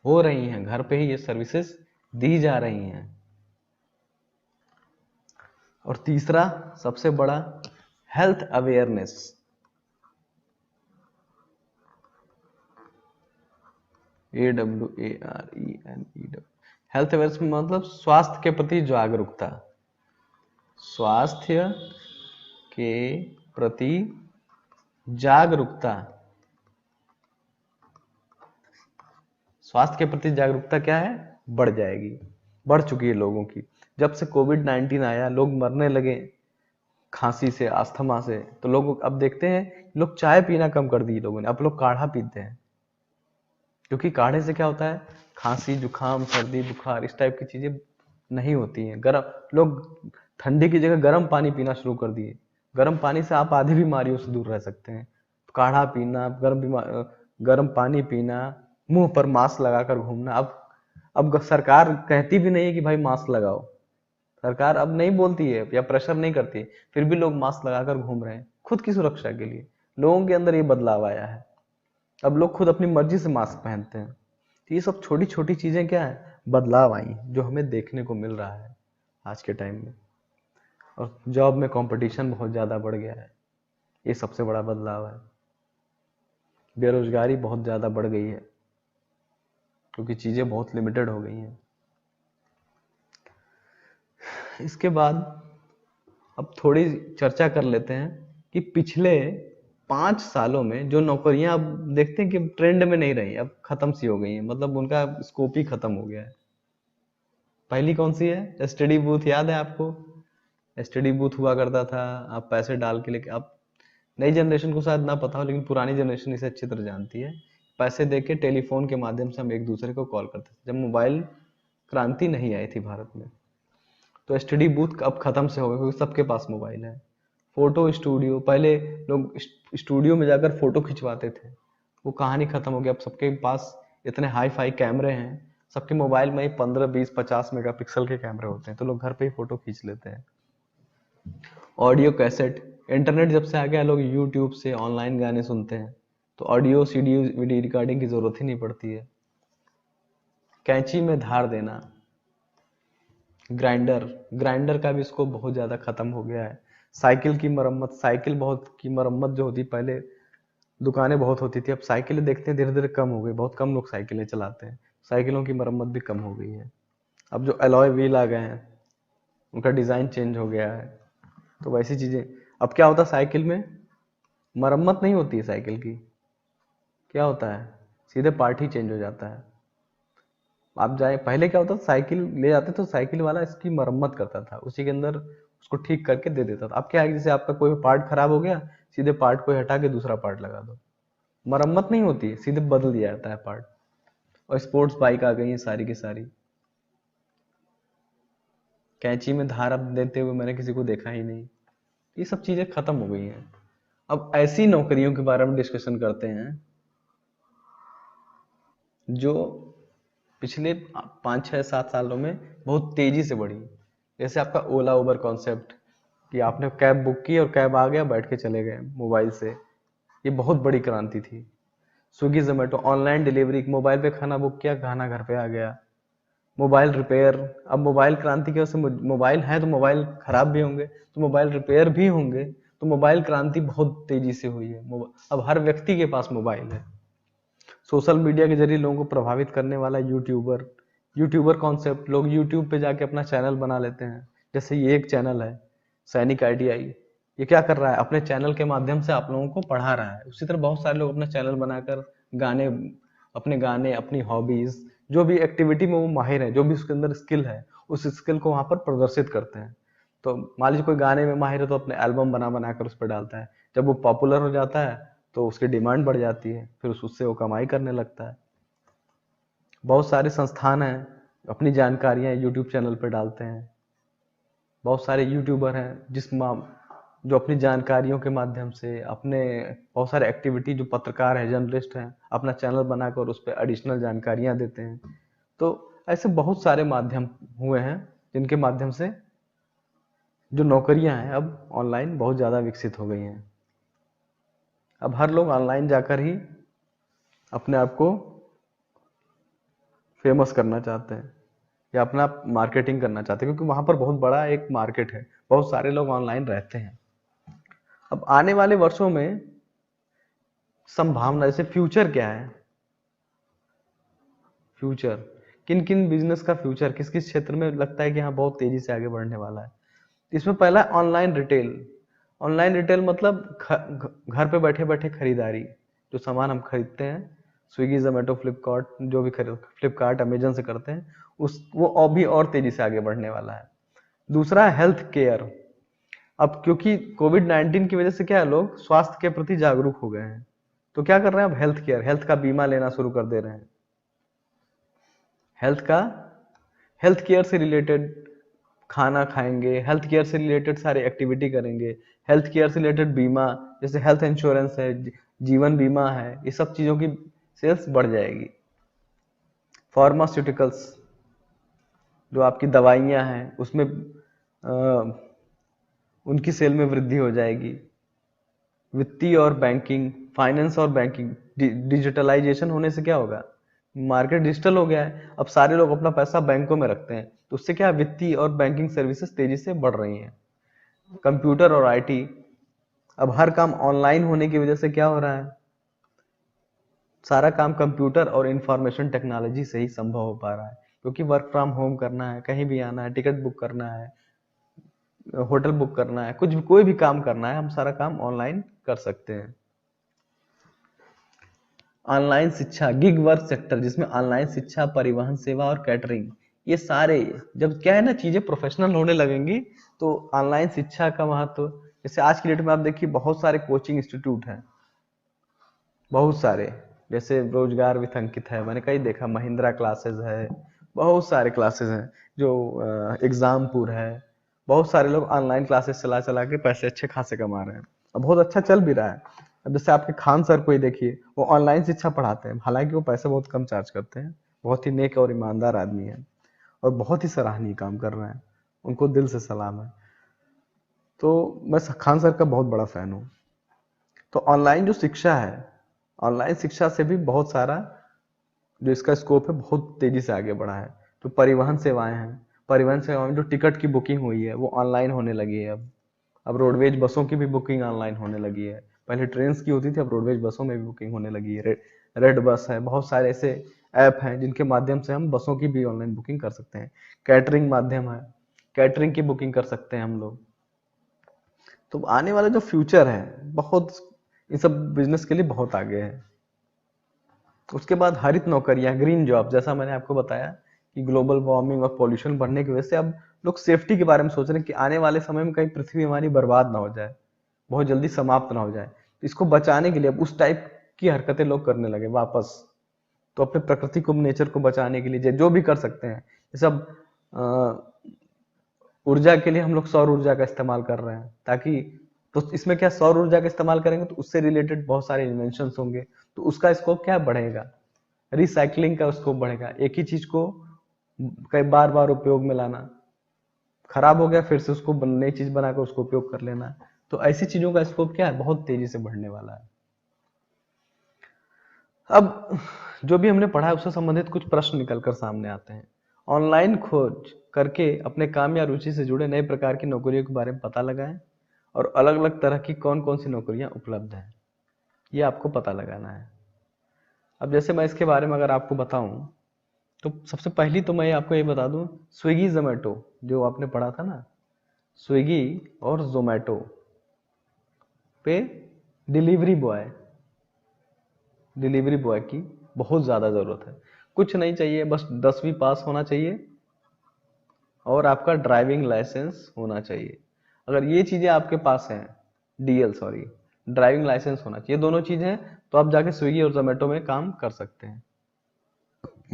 हो रही हैं, घर पे ही ये सर्विसेज दी जा रही हैं। और तीसरा सबसे बड़ा, health awareness. AWARENEW, health awareness मतलब स्वास्थ्य के प्रति जागरूकता, स्वास्थ्य के प्रति जागरूकता। स्वास्थ्य के प्रति जागरूकता क्या है, बढ़ जाएगी, बढ़ चुकी है लोगों की। जब से कोविड-19 आया, लोग मरने लगे खांसी से, अस्थमा से। तो लोग अब देखते हैं, लोग चाय पीना कम कर दिए लोगों ने, अब लोग काढ़ा पीते हैं, क्योंकि काढ़े से क्या होता है, खांसी जुकाम सर्दी बुखार इस टाइप की चीजें नहीं होती हैं। लोग ठंडी की जगह गर्म पानी पीना शुरू कर दिए। गर्म पानी से आप आधी बीमारियों से दूर रह सकते हैं। काढ़ा पीना, गर्म पानी पीना, मुंह पर मास्क लगाकर घूमना। अब सरकार कहती भी नहीं है कि भाई मास्क लगाओ, सरकार अब नहीं बोलती है या प्रेशर नहीं करती है, फिर भी लोग मास्क लगाकर घूम रहे हैं खुद की सुरक्षा के लिए। लोगों के अंदर ये बदलाव आया है, अब लोग खुद अपनी मर्जी से मास्क पहनते हैं। तो ये सब छोटी छोटी चीजें क्या है, बदलाव आई जो हमें देखने को मिल रहा है आज के टाइम में। और जॉब में कंपटीशन बहुत ज़्यादा बढ़ गया है, ये सबसे बड़ा बदलाव है। बेरोजगारी बहुत ज़्यादा बढ़ गई है क्योंकि चीज़ें बहुत लिमिटेड हो गई हैं। इसके बाद अब थोड़ी चर्चा कर लेते हैं कि पिछले 5 सालों में जो नौकरियां अब देखते हैं कि ट्रेंड में नहीं रही, अब खत्म सी हो गई हैं, मतलब उनका स्कोप ही खत्म हो गया है। पहली कौन सी है? स्टडी बूथ, याद है आपको? स्टडी बूथ हुआ करता था, आप पैसे डाल के लेके, आप नई जनरेशन को शायद ना पता हो लेकिन पुरानी जनरेशन इसे अच्छी तरह जानती है। पैसे दे के टेलीफोन के माध्यम से हम एक दूसरे को कॉल करते थे, जब मोबाइल क्रांति नहीं आई थी भारत में। तो स्टडी बूथ अब खत्म से हो गए क्योंकि सबके पास मोबाइल है। फोटो स्टूडियो, पहले लोग स्टूडियो में जाकर फोटो खिंचवाते थे, वो कहानी खत्म हो गई। अब सबके पास इतने हाई फाई कैमरे हैं, सबके मोबाइल में ही 15 20 50 मेगापिक्सल के कैमरे होते हैं, तो लोग घर पे ही फोटो खींच लेते हैं। ऑडियो कैसेट, इंटरनेट जब से आ गया लोग यूट्यूब से ऑनलाइन गाने सुनते हैं, तो ऑडियो सीडी वीडियो रिकॉर्डिंग की जरूरत ही नहीं पड़ती है। कैंची में धार देना, ग्राइंडर, ग्राइंडर का भी स्कोप बहुत ज़्यादा खत्म हो गया है। साइकिल की मरम्मत, साइकिल बहुत की मरम्मत जो होती, पहले दुकानें बहुत होती थी, अब साइकिलें देखते हैं धीरे धीरे कम हो गई, बहुत कम लोग साइकिलें चलाते हैं, साइकिलों की मरम्मत भी कम हो गई है। अब जो अलॉय व्हील आ गए हैं उनका डिज़ाइन चेंज हो गया है, तो वैसी चीज़ें। अब क्या होता है, साइकिल में मरम्मत नहीं होती है साइकिल की, क्या होता है, सीधे पार्ट ही चेंज हो जाता है। आप जाए, पहले क्या होता था, साइकिल ले जाते तो साइकिल वाला इसकी मरम्मत करता था, उसी के अंदर उसको ठीक करके दे देता था। अब क्या है, जैसे आपका कोई पार्ट खराब हो गया, सीधे पार्ट को हटा के दूसरा पार्ट लगा दो, मरम्मत नहीं होती है, सीधे बदल दिया जाता है पार्ट। और स्पोर्ट्स बाइक आ गई है सारी की सारी, कैंची में धार अब देते हुए मैंने किसी को देखा ही नहीं। ये सब चीजें खत्म हो गई हैं। अब ऐसी नौकरियों के बारे में डिस्कशन करते हैं जो पिछले 5 6 7 सालों में बहुत तेजी से बढ़ी। जैसे आपका ओला उबर कॉन्सेप्ट, कि आपने कैब बुक की और कैब आ गया, बैठ के चले गए मोबाइल से, ये बहुत बड़ी क्रांति थी। Swiggy Zomato, online delivery, mobile पे खाना बुक किया, खाना घर पे आ गया। मोबाइल रिपेयर, अब मोबाइल क्रांति की वजह से मोबाइल है तो मोबाइल खराब भी होंगे, तो मोबाइल रिपेयर भी होंगे, तो मोबाइल क्रांति बहुत तेजी से हुई है। अब हर व्यक्ति के पास मोबाइल है। सोशल मीडिया के जरिए लोगों को प्रभावित करने वाला यूट्यूबर, यूट्यूबर कॉन्सेप्ट, लोग यूट्यूब पे जाके अपना चैनल बना लेते हैं। जैसे ये एक चैनल है सैनिक आईटीआई, ये क्या कर रहा है, अपने चैनल के माध्यम से आप लोगों को पढ़ा रहा है। उसी तरह बहुत सारे लोग अपना चैनल बनाकर गाने, अपने गाने, अपनी हॉबीज, जो भी एक्टिविटी में वो माहिर है, जो भी उसके अंदर स्किल है, उस स्किल को वहां पर प्रदर्शित करते हैं। तो मान लीजिए कोई गाने में माहिर है तो अपने एल्बम बना बना कर उस पर डालता है, जब वो पॉपुलर हो जाता है तो उसकी डिमांड बढ़ जाती है, फिर उससे वो कमाई करने लगता है। बहुत सारे संस्थान हैं अपनी जानकारियां यूट्यूब चैनल पर डालते हैं। बहुत सारे यूट्यूबर हैं जो अपनी जानकारियों के माध्यम से अपने, बहुत सारे एक्टिविटी, जो पत्रकार हैं, जर्नलिस्ट हैं, अपना चैनल बनाकर उस पर एडिशनल जानकारियां देते हैं। तो ऐसे बहुत सारे माध्यम हुए हैं जिनके माध्यम से जो नौकरियां हैं अब ऑनलाइन बहुत ज़्यादा विकसित हो गई हैं। अब हर लोग ऑनलाइन जाकर ही अपने आप को फेमस करना चाहते हैं या अपना मार्केटिंग करना चाहते हैं, क्योंकि वहां पर बहुत बड़ा एक मार्केट है, बहुत सारे लोग ऑनलाइन रहते हैं। अब आने वाले वर्षों में संभावना, जैसे फ्यूचर क्या है, फ्यूचर किन किन बिजनेस का फ्यूचर, किस किस क्षेत्र में लगता है कि हाँ बहुत तेजी से आगे बढ़ने वाला है। इसमें पहला ऑनलाइन रिटेल। ऑनलाइन रिटेल मतलब घर पे बैठे बैठे खरीदारी, जो सामान हम खरीदते हैं स्विगी जोमेटो फ्लिपकार्ट, जो भी खरीद फ्लिपकार्ट अमेजन से करते हैं, उस वो अभी और तेजी से आगे बढ़ने वाला है। दूसरा है हेल्थ केयर। अब क्योंकि कोविड-19 की वजह से क्या है, लोग स्वास्थ्य के प्रति जागरूक हो गए हैं, तो क्या कर रहे हैं, अब हेल्थ केयर, हेल्थ का बीमा लेना शुरू कर दे रहे हैं। हेल्थ का, हेल्थ केयर से रिलेटेड खाना खाएंगे, हेल्थ केयर से रिलेटेड सारी एक्टिविटी करेंगे, हेल्थ केयर से रिलेटेड बीमा, जैसे हेल्थ इंश्योरेंस है, जीवन बीमा है, ये सब चीज़ों की सेल्स बढ़ जाएगी। फार्मास्यूटिकल्स, जो आपकी दवाइयाँ हैं उसमें उनकी सेल में वृद्धि हो जाएगी। वित्तीय और बैंकिंग, फाइनेंस और बैंकिंग, डिजिटलाइजेशन होने से क्या होगा, मार्केट डिजिटल हो गया है, अब सारे लोग अपना पैसा बैंकों में रखते हैं, तो उससे क्या है, वित्तीय और बैंकिंग सर्विसेज तेजी से बढ़ रही हैं। कंप्यूटर और आईटी, अब हर काम ऑनलाइन होने की वजह से क्या हो रहा है, सारा काम कंप्यूटर और इंफॉर्मेशन टेक्नोलॉजी से ही संभव हो पा रहा है, क्योंकि वर्क फ्रॉम होम करना है, कहीं भी आना है, टिकट बुक करना है, होटल बुक करना है, कुछ भी कोई भी काम करना है, हम सारा काम ऑनलाइन कर सकते हैं। ऑनलाइन शिक्षा, गिग वर्क सेक्टर, जिसमें ऑनलाइन शिक्षा, परिवहन सेवा और कैटरिंग, ये सारे, जब क्या है ना, चीजें प्रोफेशनल होने लगेंगी तो ऑनलाइन शिक्षा का महत्व, जैसे आज की डेट में आप देखिए बहुत सारे कोचिंग इंस्टीट्यूट हैं, बहुत सारे, जैसे रोजगार विथ अंकित है, मैंने कहीं देखा, महिंद्रा क्लासेस है, बहुत सारे क्लासेस हैं, जो एग्जामपुर है, बहुत सारे लोग ऑनलाइन क्लासेस चला चला के पैसे अच्छे खासे कमा रहे हैं, और बहुत अच्छा चल भी रहा है। अब जैसे आपके खान सर को ही देखिए, वो ऑनलाइन शिक्षा पढ़ाते हैं, हालांकि वो पैसे बहुत कम चार्ज करते हैं, बहुत ही नेक और ईमानदार आदमी है, और बहुत ही सराहनीय काम कर रहे हैं, उनको दिल से सलाम है। तो मैं खान सर का बहुत बड़ा फैन हूँ। तो ऑनलाइन जो शिक्षा है, ऑनलाइन शिक्षा से भी बहुत सारा जो इसका स्कोप है बहुत तेजी से आगे बढ़ा है। तो परिवहन सेवाएं हैं, परिवहन सेवाओं में जो टिकट की बुकिंग हुई है वो ऑनलाइन होने लगी है। अब रोडवेज बसों की भी बुकिंग ऑनलाइन होने लगी है, पहले ट्रेन की होती थी, अब रोडवेज बसों में भी बुकिंग होने लगी है। रेड बस है, बहुत सारे ऐसे ऐप हैं जिनके माध्यम से हम बसों की भी ऑनलाइन बुकिंग कर सकते हैं। कैटरिंग माध्यम है, कैटरिंग की बुकिंग कर सकते हैं हम लोग। तो आने वाला जो फ्यूचर है बहुत इन सब बिजनेस के लिए बहुत आगे है। उसके बाद हरित नौकरियां, ग्रीन जॉब, जैसा मैंने आपको बताया कि ग्लोबल वार्मिंग और पॉल्यूशन बढ़ने की वजह से अब लोग सेफ्टी के बारे में सोच रहे हैं कि आने वाले समय में कहीं पृथ्वी हमारी बर्बाद ना हो जाए, बहुत जल्दी समाप्त ना हो जाए। इसको बचाने के लिए अब उस टाइप की हरकतें लोग करने लगे वापस। तो अपने प्रकृति को, नेचर को बचाने के लिए जो भी कर सकते हैं, जैसे अब ऊर्जा के लिए हम लोग सौर ऊर्जा का इस्तेमाल कर रहे हैं, ताकि, तो इसमें क्या, सौर ऊर्जा का इस्तेमाल करेंगे तो उससे रिलेटेड बहुत सारे इन्वेंशन होंगे, तो उसका स्कोप क्या बढ़ेगा, रिसाइकलिंग का स्कोप बढ़ेगा, एक ही चीज को कई बार बार उपयोग में लाना, खराब हो गया फिर से उसको नई चीज बनाकर उसको उपयोग कर लेना। तो ऐसी चीजों का स्कोप क्या है, बहुत तेजी से बढ़ने वाला है। अब जो भी हमने पढ़ा है उससे संबंधित कुछ प्रश्न निकलकर सामने आते हैं। ऑनलाइन खोज करके अपने काम या रुचि से जुड़े नए प्रकार की नौकरियों के बारे में पता लगाएं, और अलग अलग तरह की कौन कौन सी नौकरियां उपलब्ध हैं, ये आपको पता लगाना है। अब जैसे मैं इसके बारे में अगर आपको बताऊं, तो सबसे पहली तो मैं आपको ये बता दूं, स्विगी जोमेटो, जो आपने पढ़ा था ना, स्विगी और जोमेटो पे डिलीवरी बॉय की बहुत ज़्यादा ज़रूरत है। कुछ नहीं चाहिए, बस 10वीं पास होना चाहिए और आपका ड्राइविंग लाइसेंस होना चाहिए। अगर ये चीज़ें आपके पास हैं, डीएल सॉरी, ड्राइविंग लाइसेंस होना चाहिए, दोनों चीज़ें हैं, तो आप जाके स्विगी और जोमेटो में काम कर सकते हैं।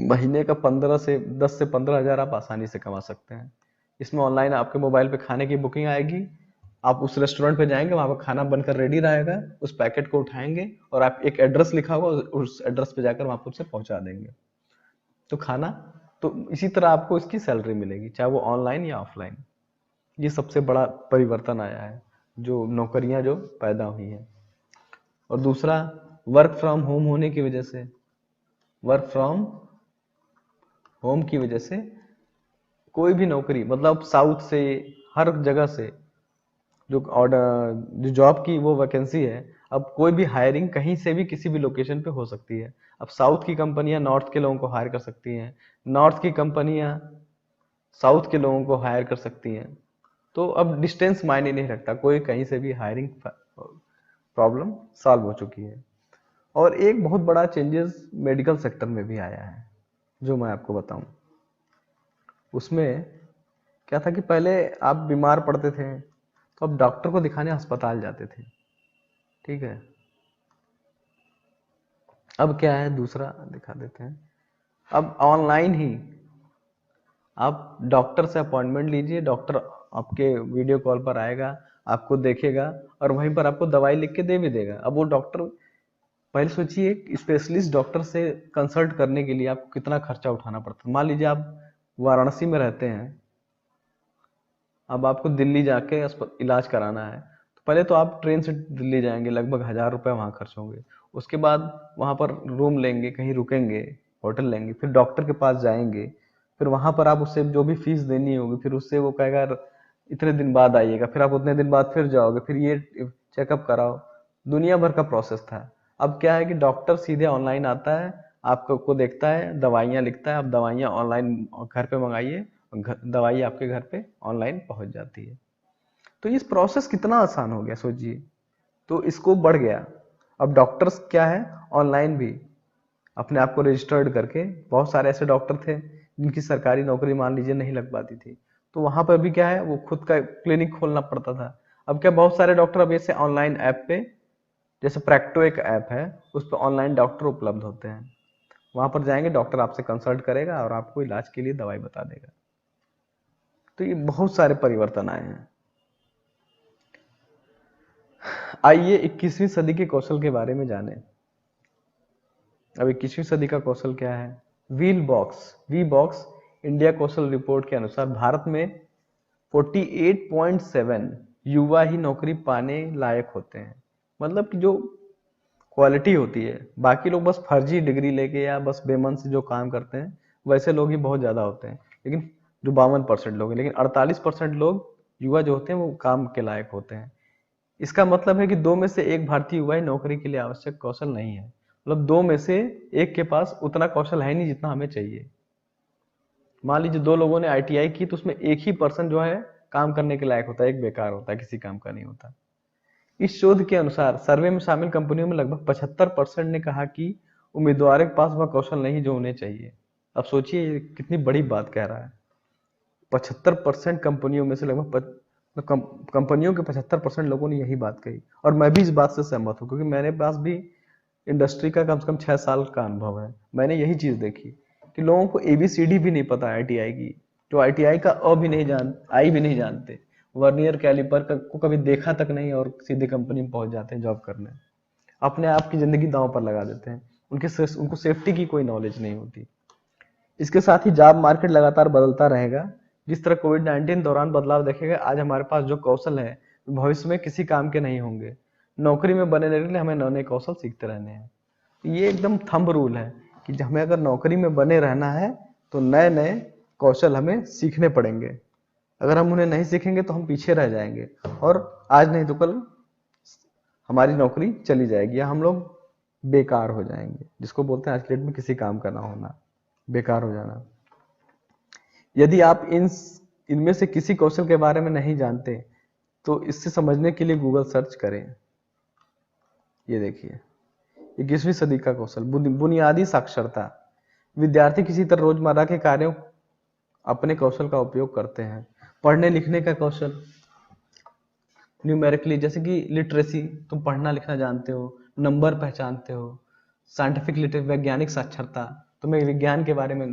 महीने का 10 से 15 हज़ार आप आसानी से कमा सकते हैं। इसमें ऑनलाइन आपके मोबाइल पे खाने की बुकिंग आएगी, आप उस रेस्टोरेंट पे जाएंगे, वहां पर खाना बनकर रेडी रहेगा, उस पैकेट को उठाएंगे और आप एक एड्रेस लिखा होगा, उस एड्रेस पे जाकर वहां पर उसे पहुंचा देंगे, तो खाना, तो इसी तरह आपको इसकी सैलरी मिलेगी, चाहे वो ऑनलाइन या ऑफलाइन। ये सबसे बड़ा परिवर्तन आया है, जो नौकरियां जो पैदा हुई हैं। और दूसरा, वर्क फ्रॉम होम होने की वजह से, वर्क फ्रॉम होम की वजह से कोई भी नौकरी, मतलब साउथ से, हर जगह से जो ऑर्डर, जो जॉब की वो वैकेंसी है, अब कोई भी हायरिंग कहीं से भी किसी भी लोकेशन पे हो सकती है। अब साउथ की कंपनियां नॉर्थ के लोगों को हायर कर सकती हैं, नॉर्थ की कंपनियां साउथ के लोगों को हायर कर सकती हैं। तो अब डिस्टेंस मायने नहीं रखता, कोई कहीं से भी हायरिंग प्रॉब्लम सॉल्व हो चुकी है। और एक बहुत बड़ा चेंजेस मेडिकल सेक्टर में भी आया है, जो मैं आपको बताऊं। उसमें क्या था कि पहले आप बीमार पड़ते थे तो आप डॉक्टर को दिखाने अस्पताल जाते थे, ठीक है। अब क्या है, दूसरा दिखा देते हैं, अब ऑनलाइन ही आप डॉक्टर से अपॉइंटमेंट लीजिए, डॉक्टर आपके वीडियो कॉल पर आएगा, आपको देखेगा और वहीं पर आपको दवाई लिख के दे भी देगा। अब वो डॉक्टर, पहले सोचिए स्पेशलिस्ट डॉक्टर से कंसल्ट करने के लिए आपको कितना खर्चा उठाना पड़ता है। मान लीजिए आप वाराणसी में रहते हैं, अब आपको दिल्ली जाके इलाज कराना है, तो पहले तो आप ट्रेन से दिल्ली जाएंगे, लगभग 1000 रुपये वहाँ खर्च होंगे। उसके बाद वहाँ पर रूम लेंगे, कहीं रुकेंगे, होटल लेंगे, फिर डॉक्टर के पास जाएंगे, फिर वहां पर आप उससे जो भी फीस देनी होगी, फिर उससे वो कहेगा इतने दिन बाद आइएगा, फिर आप उतने दिन बाद फिर जाओगे, फिर ये चेकअप कराओ। दुनिया भर का प्रोसेस था। अब क्या है कि डॉक्टर सीधे ऑनलाइन आता है, आपको को देखता है, दवाइयाँ लिखता है, आप दवाइयाँ ऑनलाइन घर पे मंगाइए, दवाई आपके घर पे ऑनलाइन पहुंच जाती है। तो इस प्रोसेस कितना आसान हो गया सोचिए। तो इसको बढ़ गया। अब डॉक्टर्स क्या है, ऑनलाइन भी अपने आप को रजिस्टर्ड करके, बहुत सारे ऐसे डॉक्टर थे जिनकी सरकारी नौकरी मान लीजिए नहीं लग पाती थी, तो वहां पर भी क्या है, वो खुद का क्लिनिक खोलना पड़ता था। अब क्या, बहुत सारे डॉक्टर अब ऐसे ऑनलाइन ऐप पे, जैसे प्रैक्टो एक ऐप है, उस पर ऑनलाइन डॉक्टर उपलब्ध होते हैं। वहां पर जाएंगे, डॉक्टर आपसे कंसल्ट करेगा और आपको इलाज के लिए दवाई बता देगा। तो ये बहुत सारे परिवर्तन आए हैं। आइए 21वीं सदी के कौशल के बारे में जानें। अब 21वीं सदी का कौशल क्या है? Wheel box, Wheebox India कौशल रिपोर्ट के अनुसार भारत में 48.7 युवा ही नौकरी पाने लायक होते हैं। मतलब कि जो क्वालिटी होती है, बाकी लोग बस फर्जी डिग्री लेके या बस बेमन से जो काम करते हैं, वैसे लोग ही बहुत ज्यादा होते हैं। लेकिन जो 52% लोग हैं, लेकिन 48% लोग युवा जो होते हैं वो काम के लायक होते हैं। इसका मतलब है कि 2 में से 1 भारतीय युवा ही नौकरी के लिए आवश्यक कौशल नहीं है। मतलब 2 में से 1 के पास उतना कौशल है नहीं जितना हमें चाहिए। मान लीजिए 2 लोगों ने आईटीआई की, तो उसमें एक ही पर्सन जो है काम करने के लायक होता है, एक बेकार होता है, किसी काम का नहीं होता। इस शोध के अनुसार सर्वे में शामिल कंपनियों में लगभग 75% ने कहा कि उम्मीदवार के पास वह कौशल नहीं जो उन्हें चाहिए। अब सोचिए ये कितनी बड़ी बात कह रहा है। 75% कंपनियों में से लगभग कंपनियों के 75% लोगों ने यही बात कही, और मैं भी इस बात से सहमत हूँ, क्योंकि मेरे पास भी इंडस्ट्री का कम से कम 6 साल का अनुभव है। मैंने यही चीज देखी कि लोगों को एबीसीडी भी नहीं पता आईटीआई की, जो आईटीआई का अ भी नहीं जान आई भी नहीं जानते, वर्नियर कैलिपर को कभी देखा तक नहीं, और सीधे कंपनी में पहुंच जाते हैं जॉब करने। अपने आप की जिंदगी दांव पर लगा देते हैं। उनको सेफ्टी की कोई नॉलेज नहीं होती। इसके साथ ही जॉब मार्केट लगातार बदलता रहेगा। जिस तरह कोविड 19 दौरान बदलाव देखेगा, आज हमारे पास जो कौशल है भविष्य में किसी काम के नहीं होंगे। नौकरी में बने रहने के लिए हमें नए नए कौशल सीखते रहने हैं। ये एकदम थंब रूल है कि हमें अगर नौकरी में बने रहना है तो नए नए कौशल हमें सीखने पड़ेंगे। अगर हम उन्हें नहीं सीखेंगे तो हम पीछे रह जाएंगे, और आज नहीं तो कल हमारी नौकरी चली जाएगी, या हम लोग बेकार हो जाएंगे, जिसको बोलते हैं आज के डेट में किसी काम का ना होना, बेकार हो जाना। यदि आप इनमें से किसी कौशल के बारे में नहीं जानते, तो इससे समझने के लिए गूगल सर्च करें। ये देखिए 21वीं सदी का कौशल, बुनियादी साक्षरता। विद्यार्थी किसी तरह रोजमर्रा के कार्यों अपने कौशल का उपयोग करते हैं। पढ़ने लिखने का कौशल, न्यूमेरिकली, जैसे कि लिटरेसी, तुम पढ़ना लिखना जानते हो, नंबर पहचानते हो। साइंटिफिक लिटरेसी, वैज्ञानिक साक्षरता, तुम्हें विज्ञान के बारे में,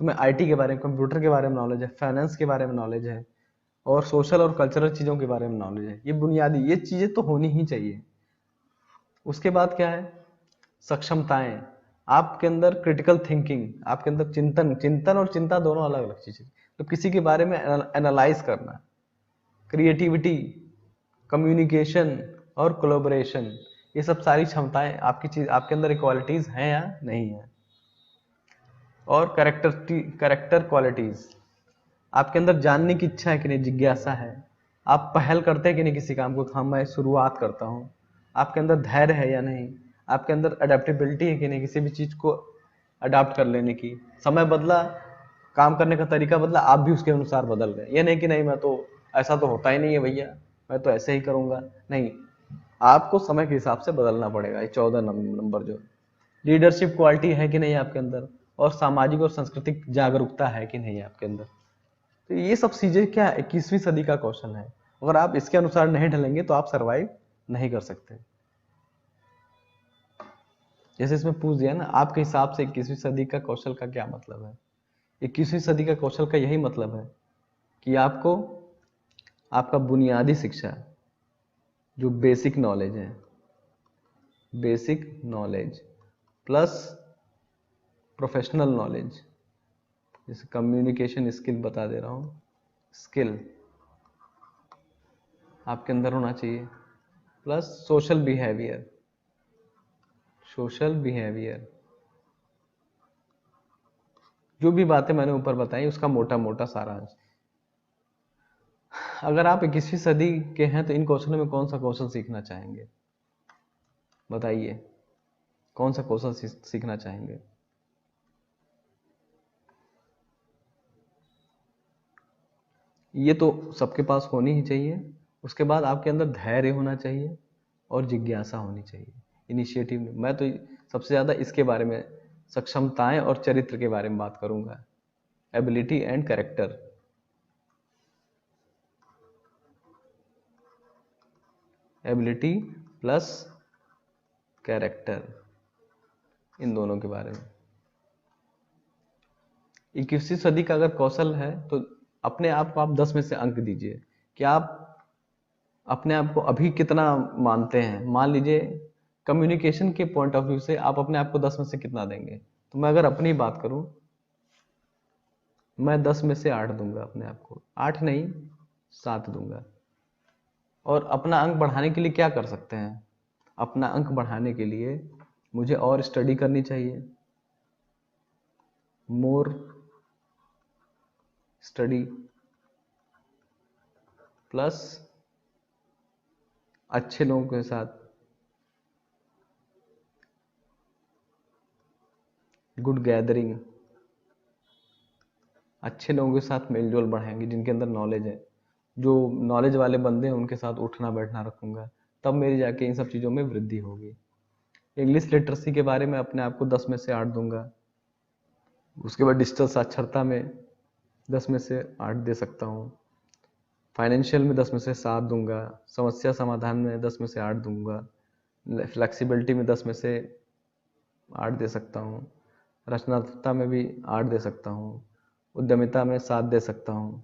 तुम्हें आईटी के बारे में, कंप्यूटर के बारे में नॉलेज है, फाइनेंस के बारे में नॉलेज है, और सोशल और कल्चरल चीज़ों के बारे में नॉलेज है। ये बुनियादी, ये चीज़ें तो होनी ही चाहिए। उसके बाद क्या है? सक्षमताएं। आपके अंदर क्रिटिकल थिंकिंग, आपके अंदर चिंतन चिंतन और चिंता दोनों अलग अलग चीजें। तो किसी के बारे में एनालाइज करना, क्रिएटिविटी, कम्युनिकेशन और कोलोबरेशन, ये सब सारी क्षमताएं आपकी चीज, आपके अंदर इक्वालिटीज हैं या नहीं है। और करेक्टर क्वालिटीज, आपके अंदर जानने की इच्छा है कि नहीं, जिज्ञासा है, आप पहल करते हैं कि नहीं किसी काम को, हाँ मैं शुरुआत करता हूँ। आपके अंदर धैर्य है या नहीं, आपके अंदर अडेप्टेबिलिटी है कि नहीं, किसी भी चीज को अडाप्ट कर लेने की। समय बदला, काम करने का तरीका बदला, आप भी उसके अनुसार बदल गए। ये नहीं कि नहीं मैं तो, ऐसा तो होता ही नहीं है भैया, मैं तो ऐसे ही करूंगा, नहीं, आपको समय के हिसाब से बदलना पड़ेगा। ये 14 नंबर जो लीडरशिप क्वालिटी है कि नहीं आपके अंदर, और सामाजिक और सांस्कृतिक जागरूकता है कि नहीं आपके अंदर। तो ये सब चीजें क्या 21वीं सदी का कौशल है। अगर आप इसके अनुसार नहीं ढलेंगे तो आप सरवाइव नहीं कर सकते। जैसे इसमें पूछ दिया ना, आपके हिसाब से 21वीं सदी का कौशल का क्या मतलब है? 21वीं सदी का कौशल का यही मतलब है कि आपको आपका बुनियादी शिक्षा, जो बेसिक नॉलेज है, basic knowledge plus professional knowledge, जैसे कम्युनिकेशन स्किल बता दे रहा हूँ, स्किल आपके अंदर होना चाहिए, plus social behaviour, social behaviour, जो भी बातें मैंने ऊपर बताई उसका मोटा मोटा सारांश। अगर आप 21वीं सदी के हैं तो इन कौशलों में कौन सा कौशल सीखना चाहेंगे? बताइए, कौन सा कौशल सीखना चाहेंगे? ये तो सबके पास होनी ही चाहिए। उसके बाद आपके अंदर धैर्य होना चाहिए और जिज्ञासा होनी चाहिए। इनिशिएटिव में मैं तो सबसे ज़्यादा इसके बारे में, सक्षमताएं और चरित्र के बारे में बात करूंगा। Ability and character. Ability plus character, इन दोनों के बारे में। 21वीं सदी का अगर कौशल है तो अपने आप को आप 10 में से अंक दीजिए कि आप अपने आप को अभी कितना मानते हैं। मान लीजिए कम्युनिकेशन के पॉइंट ऑफ व्यू से आप अपने आप को 10 में से कितना देंगे? तो मैं अगर अपनी बात करूं, मैं 10 में से 8 दूंगा अपने आप को। 8 नहीं, 7 दूंगा। और अपना अंक बढ़ाने के लिए क्या कर सकते हैं? अपना अंक बढ़ाने के लिए मुझे और स्टडी करनी चाहिए, मोर स्टडी प्लस अच्छे लोगों के साथ गुड गैदरिंग, अच्छे लोगों के साथ मेलजोल बढ़ाएंगे जिनके अंदर नॉलेज है। जो नॉलेज वाले बंदे हैं उनके साथ उठना बैठना रखूंगा, तब मेरी जाके इन सब चीज़ों में वृद्धि होगी। इंग्लिश लिटरेसी के बारे में अपने आप को 10 में से 8 दूंगा। उसके बाद डिजिटल साक्षरता में 10 में से 8 दे सकता हूँ। फाइनेंशियल में 10 में से 7 दूंगा। समस्या समाधान में 10 में से 8 दूंगा। फ्लेक्सिबिलिटी में 10 में से 8 दे सकता हूँ। रचनात्मकता में भी 8 दे सकता हूँ। उद्यमिता में 7 दे सकता हूँ।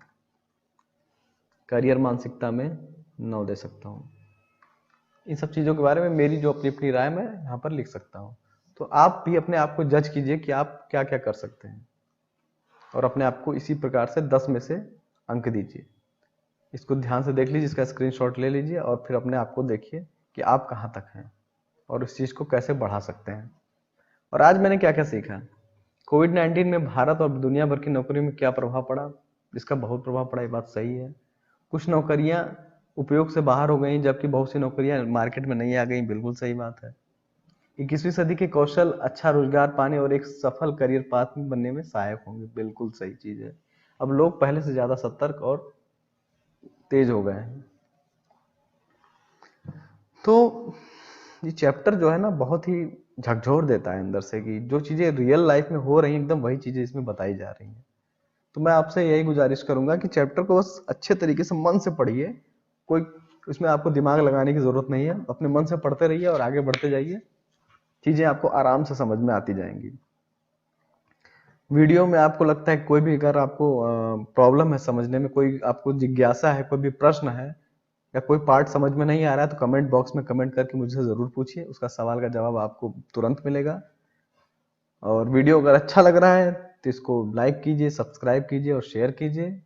करियर मानसिकता में 9 दे सकता हूँ। इन सब चीज़ों के बारे में मेरी जो अपनी अपनी राय मैं यहाँ पर लिख सकता हूँ। तो आप भी अपने आप को जज कीजिए कि आप क्या क्या कर सकते हैं और अपने आप को इसी प्रकार से 10 में से अंक दीजिए। इसको ध्यान से देख लीजिए, इसका स्क्रीनशॉट ले लीजिए और फिर अपने आप को देखिए कि आप कहाँ तक हैं और उस चीज़ को कैसे बढ़ा सकते हैं। और आज मैंने क्या क्या सीखा? कोविड-19 में भारत और दुनिया भर की नौकरियों में क्या प्रभाव पड़ा? इसका बहुत प्रभाव पड़ा, ये बात सही है। कुछ नौकरियां उपयोग से बाहर हो गई जबकि बहुत सी नौकरियां मार्केट में नहीं आ गई, बिल्कुल सही बात है। 21वीं सदी के कौशल अच्छा रोजगार पाने और एक सफल करियर पाथ में बनने में सहायक होंगे, बिल्कुल सही चीज है। अब लोग पहले से ज्यादा सतर्क और तेज हो गए हैं। तो ये चैप्टर जो है ना बहुत ही झकझोर देता है अंदर से कि जो चीजें रियल लाइफ में हो रही हैं एकदम वही चीजें इसमें बताई जा रही हैं। तो मैं आपसे यही गुजारिश करूंगा कि चैप्टर को बस अच्छे तरीके से मन से पढ़िए। कोई इसमें आपको दिमाग लगाने की जरूरत नहीं है, अपने मन से पढ़ते रहिए और आगे बढ़ते जाइए। चीजें आपको आराम से समझ में आती जाएंगी। वीडियो में आपको लगता है कोई भी अगर आपको प्रॉब्लम है समझने में, कोई आपको जिज्ञासा है, कोई भी प्रश्न है या कोई पार्ट समझ में नहीं आ रहा है तो कमेंट बॉक्स में कमेंट करके मुझसे जरूर पूछिए, उसका सवाल का जवाब आपको तुरंत मिलेगा। और वीडियो अगर अच्छा लग रहा है तो इसको लाइक कीजिए, सब्सक्राइब कीजिए और शेयर कीजिए।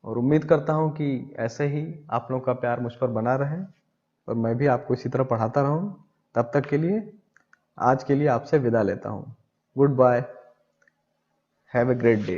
और उम्मीद करता हूँ कि ऐसे ही आप लोगों का प्यार मुझ पर बना रहे और मैं भी आपको इसी तरह पढ़ाता रहूं। तब तक के लिए आज के लिए आपसे विदा लेता हूँ। Good bye, have a great day.